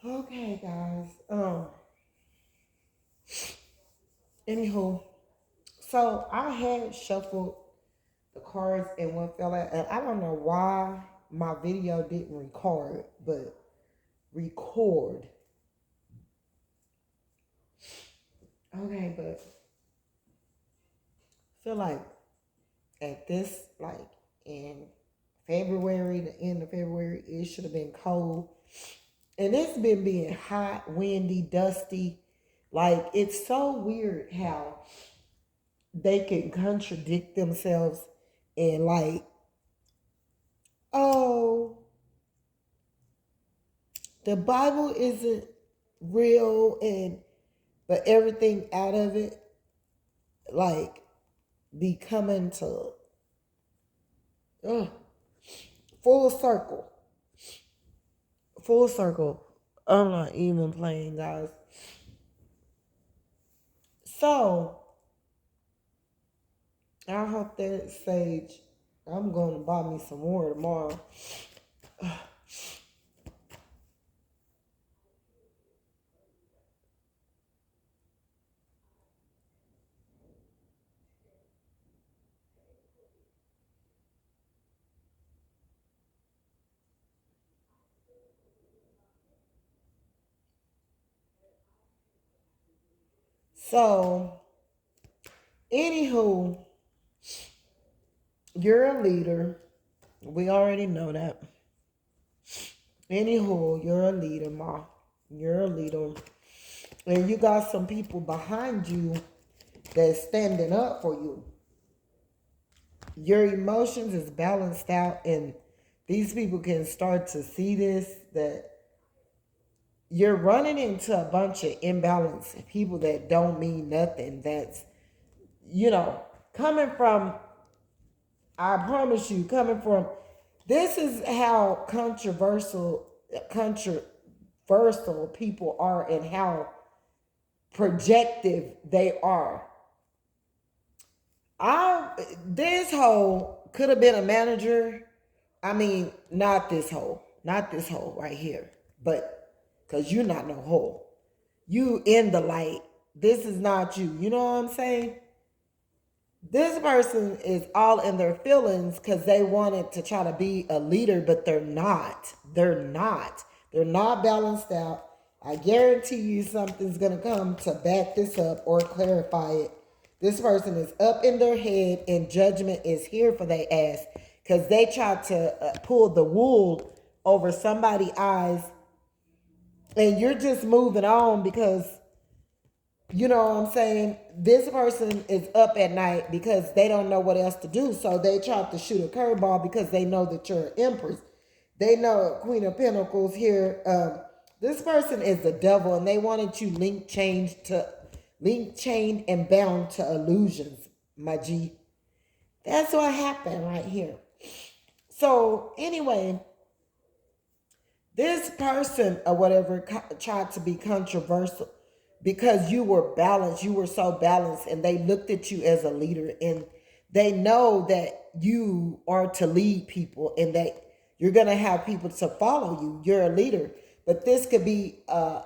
Okay, guys. Anywho, so I had shuffled the cards and one fell out, and I don't know why my video didn't record, but record. Okay, but I feel like at this, like in February, the end of February, it should have been cold. And it's been being hot, windy, dusty. Like, it's so weird how they can contradict themselves and, like, oh, the Bible isn't real, and but everything out of it, like, be coming to uh, full circle. Full circle. I'm not even playing, guys. So, I hope that sage, I'm going to buy me some more tomorrow. So, anywho, you're a leader. We already know that. Anywho, you're a leader, Ma. You're a leader. And you got some people behind you that's standing up for you. Your emotions is balanced out, and these people can start to see this, that you're running into a bunch of imbalanced people that don't mean nothing. That's, coming from, I promise you, coming from, this is how controversial people are and how projective they are. This hoe could have been a manager. I mean, not this hoe right here, but because you're not no hoe. You in the light. This is not you. You know what I'm saying? This person is all in their feelings because they wanted to try to be a leader, but they're not. They're not. They're not balanced out. I guarantee you something's going to come to back this up or clarify it. This person is up in their head and judgment is here for their ass because they tried to pull the wool over somebody's eyes, and you're just moving on because you know what I'm saying? This person is up at night because they don't know what else to do. So they try to shoot a curveball because they know that you're an empress. They know Queen of Pentacles here. This person is the devil, and they wanted you link chained and bound to illusions, my G. That's what happened right here. So anyway, this person or whatever tried to be controversial because you were balanced. You were so balanced, and they looked at you as a leader, and they know that you are to lead people and that you're going to have people to follow you. You're a leader, but this could be a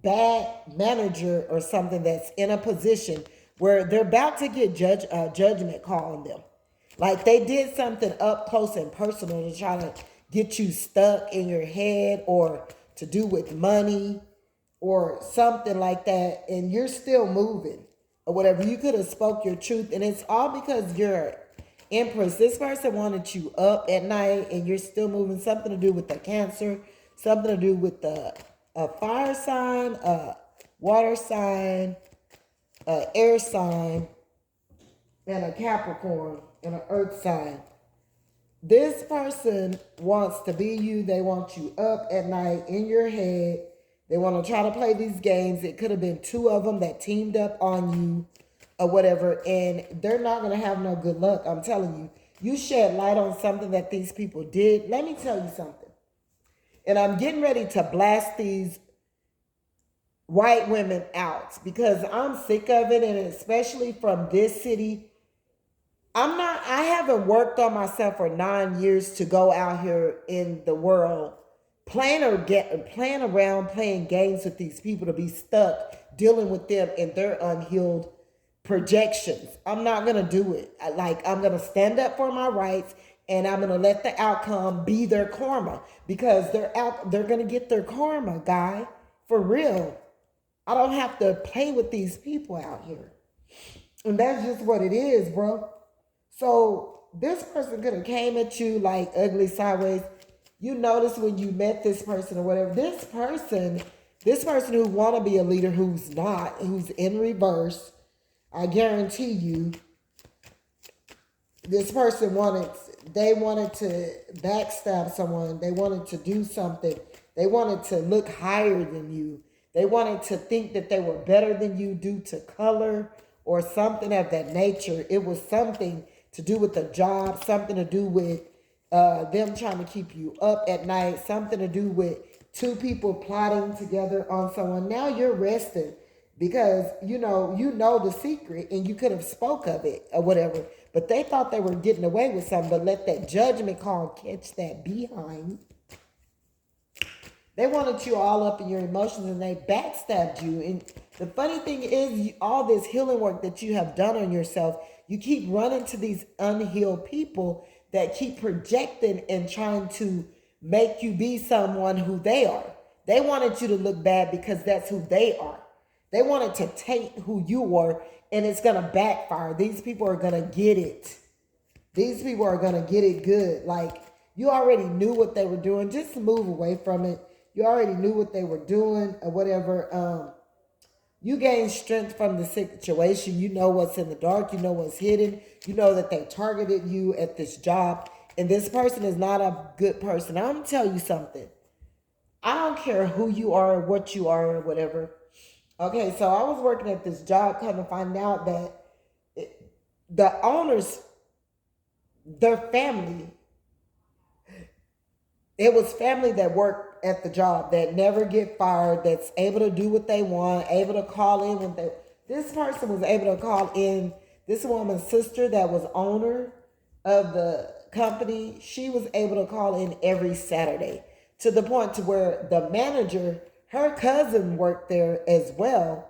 bad manager or something that's in a position where they're about to get judgment call on them. Like they did something up close and personal to try to get you stuck in your head or to do with money or something like that, and you're still moving or whatever. You could have spoke your truth, and it's all because you're empress. This person wanted you up at night and you're still moving. Something to do with the Cancer, something to do with the a fire sign, a water sign, a air sign, and a Capricorn and an earth sign. This person wants to be you. They want you up at night in your head. They want to try to play these games. It could have been two of them that teamed up on you or whatever, and they're not going to have no good luck. I'm telling you. You shed light on something that these people did. Let me tell you something. And I'm getting ready to blast these white women out because I'm sick of it, and especially from this city. I haven't worked on myself for 9 years to go out here in the world playing around, playing games with these people to be stuck dealing with them and their unhealed projections. I'm not gonna do it. I'm gonna stand up for my rights, and I'm gonna let the outcome be their karma, because they're gonna get their karma, guy. For real. I don't have to play with these people out here. And that's just what it is, bro. So this person could have came at you like ugly sideways. You notice when you met this person or whatever, this person who want to be a leader who's not, who's in reverse, I guarantee you, this person wanted to backstab someone. They wanted to do something. They wanted to look higher than you. They wanted to think that they were better than you due to color or something of that nature. It was something to do with the job, something to do with them trying to keep you up at night, something to do with two people plotting together on someone. Now you're rested because you know the secret and you could have spoke of it or whatever. But they thought they were getting away with something, but let that judgment call catch that behind. They wanted you all up in your emotions and they backstabbed you. And the funny thing is, all this healing work that you have done on yourself, you keep running to these unhealed people that keep projecting and trying to make you be someone who they are. They wanted you to look bad because that's who they are. They wanted to take who you were, and it's going to backfire. These people are going to get it. These people are going to get it good. Like, you already knew what they were doing. Just move away from it. You already knew what they were doing or whatever. You gain strength from the situation. You know what's in the dark. You know what's hidden. You know that they targeted you at this job. And this person is not a good person. I'm going to tell you something. I don't care who you are or what you are or whatever. Okay, so I was working at this job, come to find out that the owners, their family, it was family that worked at the job that never get fired, that's able to do what they want, able to call in when they. This person was able to call in. This woman's sister that was owner of the company, she was able to call in every Saturday, to the point to where the manager, her cousin worked there as well.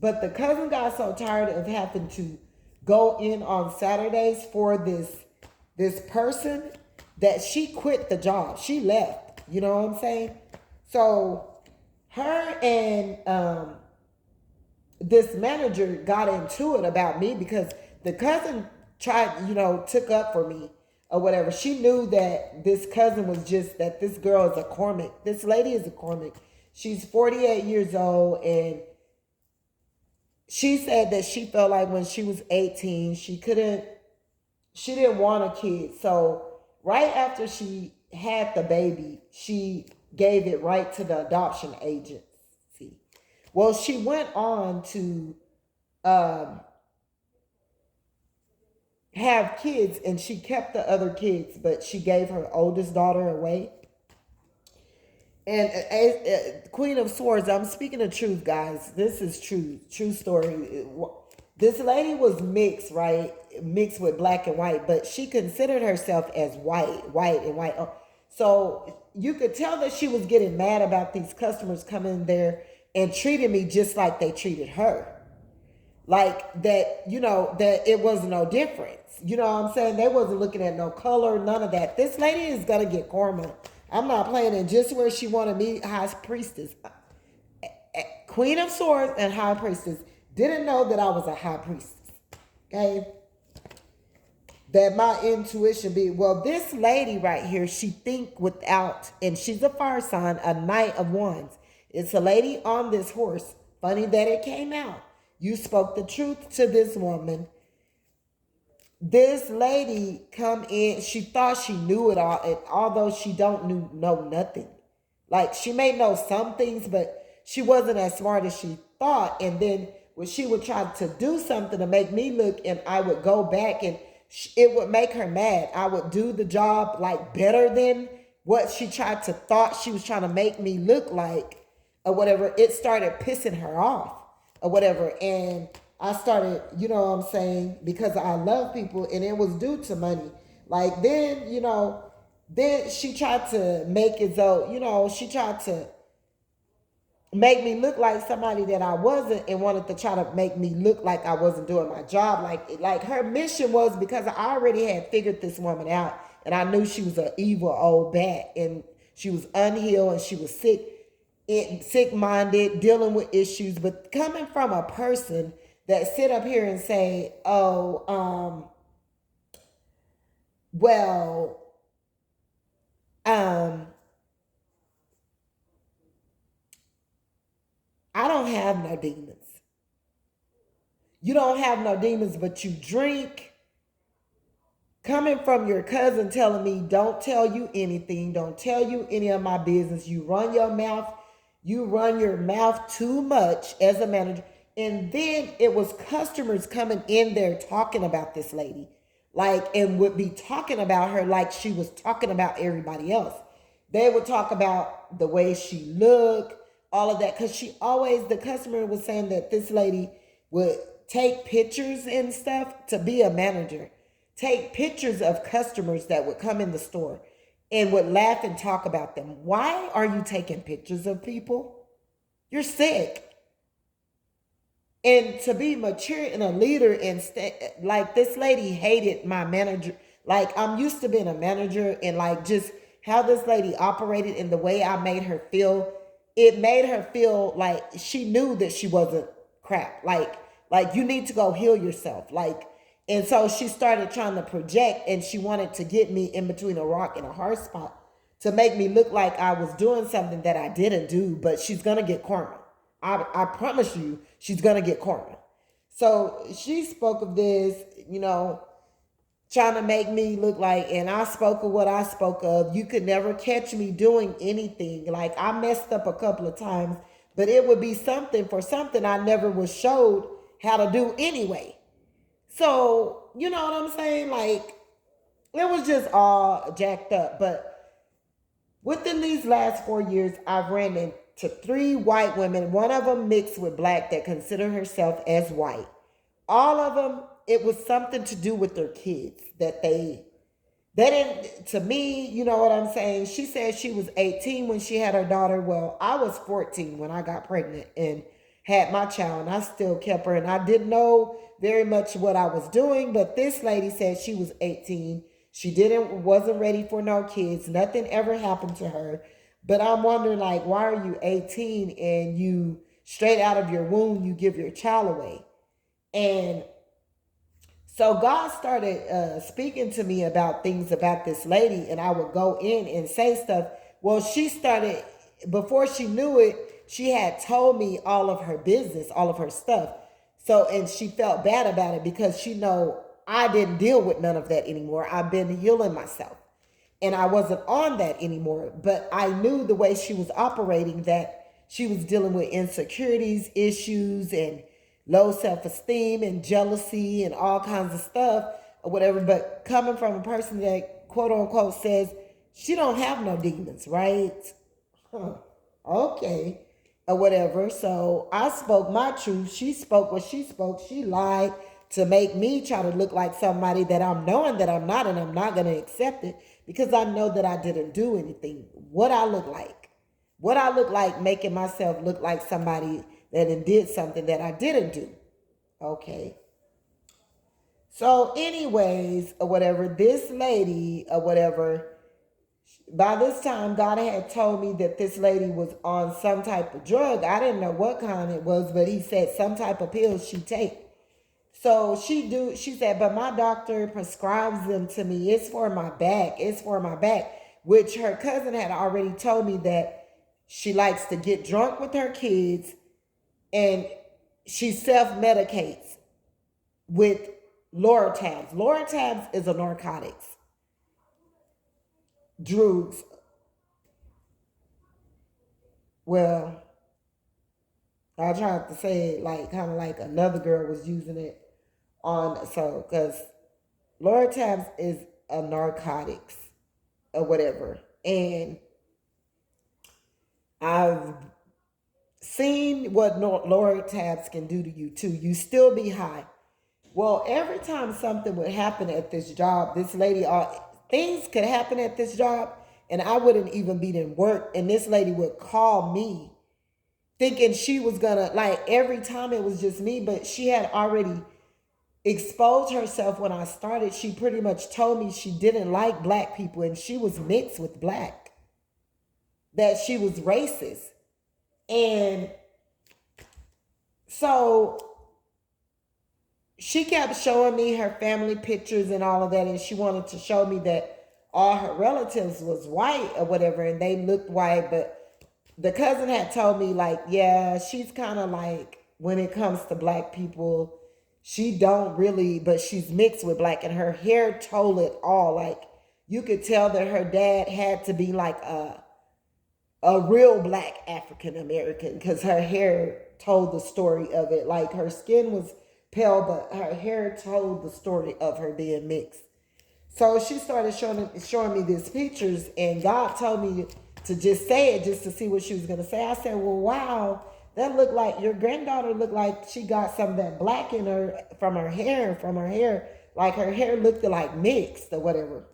But the cousin got so tired of having to go in on Saturdays for this person that she quit the job. She left. You know what I'm saying? So her and this manager got into it about me because the cousin took up for me or whatever. She knew that this cousin was just, that this girl is a Karmic. This lady is a Karmic. She's 48 years old, and she said that she felt like when she was 18, she didn't want a kid. So right after she had the baby, she gave it right to the adoption agency. Well, she went on to have kids, and she kept the other kids, but she gave her oldest daughter away. And Queen of Swords, I'm speaking the truth, guys. This is true story. This lady was mixed, right? Mixed with black and white, but she considered herself as white and white. So you could tell that she was getting mad about these customers coming there and treating me just like they treated her. Like that, that it was no difference. You know what I'm saying? They wasn't looking at no color, none of that. This lady is going to get karma. I'm not playing it. Just where she wanted me, High Priestess. Queen of Swords and High Priestess didn't know that I was a High Priestess. Okay? That my intuition this lady right here, she think without, and she's a fire sign, a Knight of Wands. It's a lady on this horse. Funny that it came out. You spoke the truth to this woman. This lady come in, she thought she knew it all, and although she don't know nothing. Like, she may know some things, but she wasn't as smart as she thought. And then when she would try to do something to make me look, and I would go back, and it would make her mad. I would do the job like better than what she thought she was trying to make me look like or whatever. It started pissing her off or whatever. And I started, you know what I'm saying, because I love people, and it was due to money. Like, then, Then she tried to make it though, she tried to make me look like somebody that I wasn't, and wanted to try to make me look like I wasn't doing my job. Like her mission was, because I already had figured this woman out, and I knew she was an evil old bat, and she was unhealed, and she was sick-minded, dealing with issues. But coming from a person that sit up here and say, "Oh, well, um, I don't have no demons." You don't have no demons, but you drink. Coming from your cousin telling me, don't tell you anything, don't tell you any of my business. You run your mouth too much as a manager. And then it was customers coming in there talking about this lady, and would be talking about her like she was talking about everybody else. They would talk about the way she looked, all of that, because the customer was saying that this lady would take pictures and stuff to be a manager. Take pictures of customers that would come in the store and would laugh and talk about them. Why are you taking pictures of people? You're sick. And to be mature and a leader, and like this lady hated my manager. Like, I'm used to being a manager, and just how this lady operated and the way I made her feel, it made her feel like she knew that she wasn't crap. Like you need to go heal yourself. And so she started trying to project, and she wanted to get me in between a rock and a hard spot to make me look like I was doing something that I didn't do. But she's going to get karma. I promise you, she's going to get karma. So she spoke of this, trying to make me look like, and I spoke of what I spoke of. You could never catch me doing anything. Like, I messed up a couple of times, but it would be something I never was showed how to do anyway. So, you know what I'm saying? Like, it was just all jacked up. But within these last 4 years, I've ran into 3 white women, one of them mixed with black, that consider herself as white. All of them, it was something to do with their kids that they didn't, to me, you know what I'm saying? She said she was 18 when she had her daughter. Well, I was 14 when I got pregnant and had my child, and I still kept her, and I didn't know very much what I was doing. But this lady said she was 18. She wasn't ready for no kids. Nothing ever happened to her. But I'm wondering, like, why are you 18 and you straight out of your womb, you give your child away? And so God started speaking to me about things about this lady, and I would go in and say stuff. Well, she started, before she knew it, she had told me all of her business, all of her stuff. So, and she felt bad about it because she know I didn't deal with none of that anymore. I've been healing myself, and I wasn't on that anymore. But I knew the way she was operating, that she was dealing with insecurities, issues, and low self-esteem and jealousy and all kinds of stuff or whatever. But coming from a person that quote unquote says she don't have no demons, right? Okay. Or whatever. So I spoke my truth. She spoke what she spoke. She lied to make me try to look like somebody that I'm knowing that I'm not, and I'm not going to accept it because I know that I didn't do anything. What I look like making myself look like somebody that did something that I didn't do. Okay. So anyways, or whatever, this lady or whatever, by this time, God had told me that this lady was on some type of drug. I didn't know what kind it was, but he said some type of pills she take. So she said, but my doctor prescribes them to me. It's for my back. It's for my back, which her cousin had already told me that she likes to get drunk with her kids, and she self-medicates with Loratabs. Loratabs is a narcotics. Drugs. Well, I tried to say it like kind of like another girl was using it on, so because Loratabs is a narcotics or whatever. And I've seen what Loratabs can do to you too. You still be high. Well, every time something would happen at this job, this lady things could happen at this job and I wouldn't even be in work. And this lady would call me thinking she was gonna, like, every time it was just me, but she had already exposed herself when I started. She pretty much told me she didn't like black people and she was mixed with black, that she was racist. And so she kept showing me her family pictures and all of that, and she wanted to show me that all her relatives was white or whatever, and they looked white. But the cousin had told me, like, yeah, she's kind of like, when it comes to black people, she don't really, but she's mixed with black, and her hair told it all. Like, you could tell that her dad had to be like a real black African American, because her hair told the story of it. Like, her skin was pale, but her hair told the story of her being mixed. So she started showing me these pictures, and God told me to just say it just to see what she was gonna say. I said, well, wow, that looked like your granddaughter looked like she got some of that black in her from her hair, like her hair looked like mixed or whatever.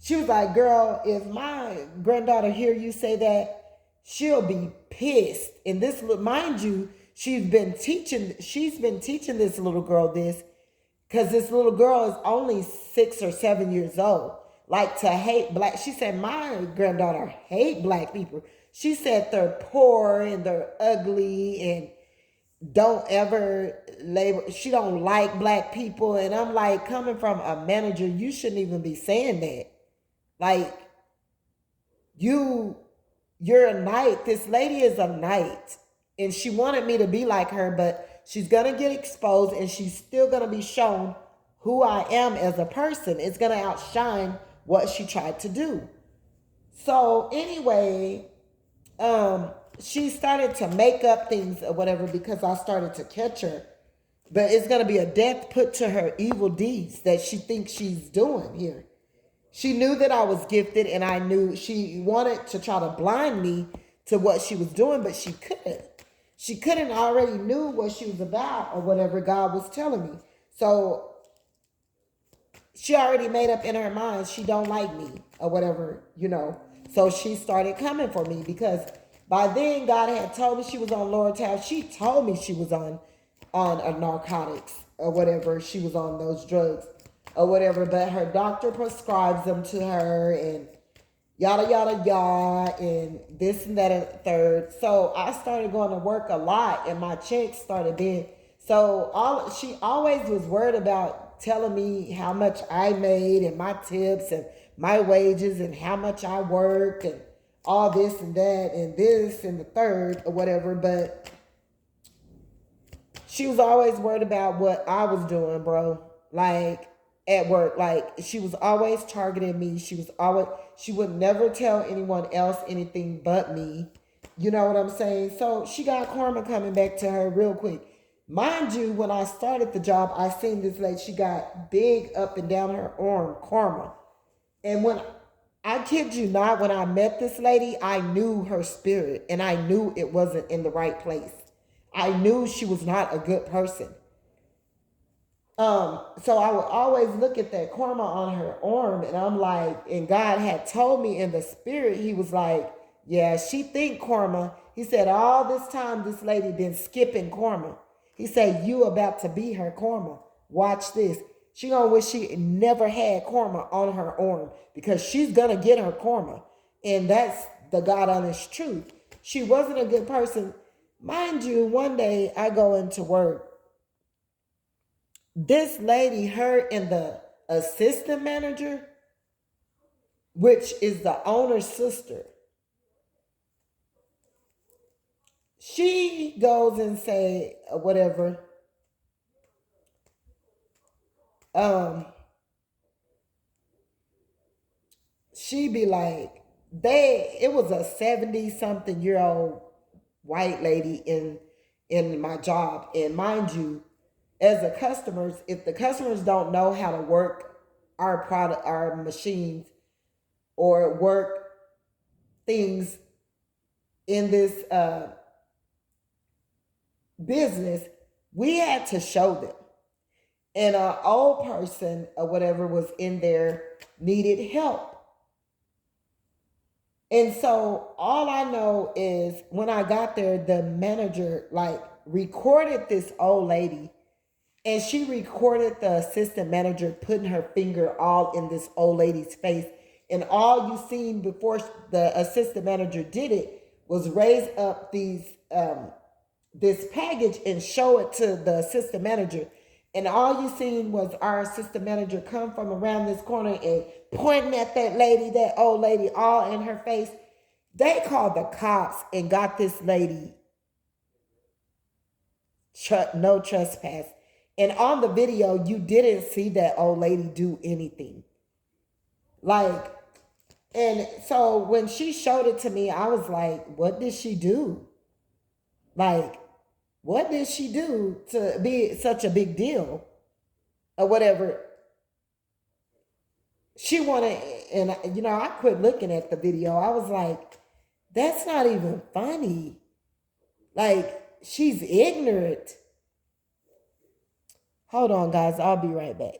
She was like, girl, if my granddaughter hear you say that, she'll be pissed. And this, mind you, she's been teaching this little girl this, because this little girl is only 6 or 7 years old. Like, to hate black. She said, my granddaughter hate black people. She said they're poor and they're ugly and don't ever label, she don't like black people. And I'm like, coming from a manager, you shouldn't even be saying that. Like, you're a knight. This lady is a knight. And she wanted me to be like her, but she's going to get exposed and she's still going to be shown who I am as a person. It's going to outshine what she tried to do. So anyway, she started to make up things or whatever because I started to catch her. But it's going to be a death put to her evil deeds that she thinks she's doing here. She knew that I was gifted, and I knew she wanted to try to blind me to what she was doing, but she couldn't. She couldn't. I already knew what she was about or whatever God was telling me. So she already made up in her mind she don't like me or whatever, you know. So she started coming for me because by then God had told me she was on Loratab. She told me she was on a narcotics or whatever. She was on those drugs or whatever, but her doctor prescribes them to her and yada, yada, yada, and this and that and the third. So I started going to work a lot and my checks started being, so she always was worried about telling me how much I made and my tips and my wages and how much I worked and all this and that and this and the third or whatever, but she was always worried about what I was doing, bro. Like, at work, like, she was always targeting me. She would never tell anyone else anything but me. You know what I'm saying? So she got karma coming back to her real quick. Mind you, when I started the job, I seen this lady, she got big up and down her arm, karma. And when, I kid you not, when I met this lady, I knew her spirit and I knew it wasn't in the right place. I knew she was not a good person. So I would always look at that karma on her arm and I'm like, and God had told me in the spirit, he was like, yeah, she think karma. He said, all this time, this lady been skipping karma. He said, you about to be her karma. Watch this. She gonna wish she never had karma on her arm because she's gonna get her karma. And that's the God honest truth. She wasn't a good person. Mind you, one day I go into work. This lady, her and the assistant manager, which is the owner's sister, she goes and say whatever. She be like, it was a 70-something-year-old white lady in my job. And mind you, as the customers, if the customers don't know how to work our product, our machines, or work things in this business, we had to show them. and an old person or whatever was in there, needed help. And so all I know is when I got there, the manager like recorded this old lady, and she recorded the assistant manager putting her finger all in this old lady's face. And all you seen before the assistant manager did it was raise up this package and show it to the assistant manager. And all you seen was our assistant manager come from around this corner and pointing at that lady, that old lady, all in her face. They called the cops and got this lady no trespass. And on the video, you didn't see that old lady do anything. Like, and so when she showed it to me, I was like, what did she do? Like, what did she do to be such a big deal? Or whatever. She wanted, and I quit looking at the video. I was like, that's not even funny. Like, she's ignorant. Hold on, guys. I'll be right back.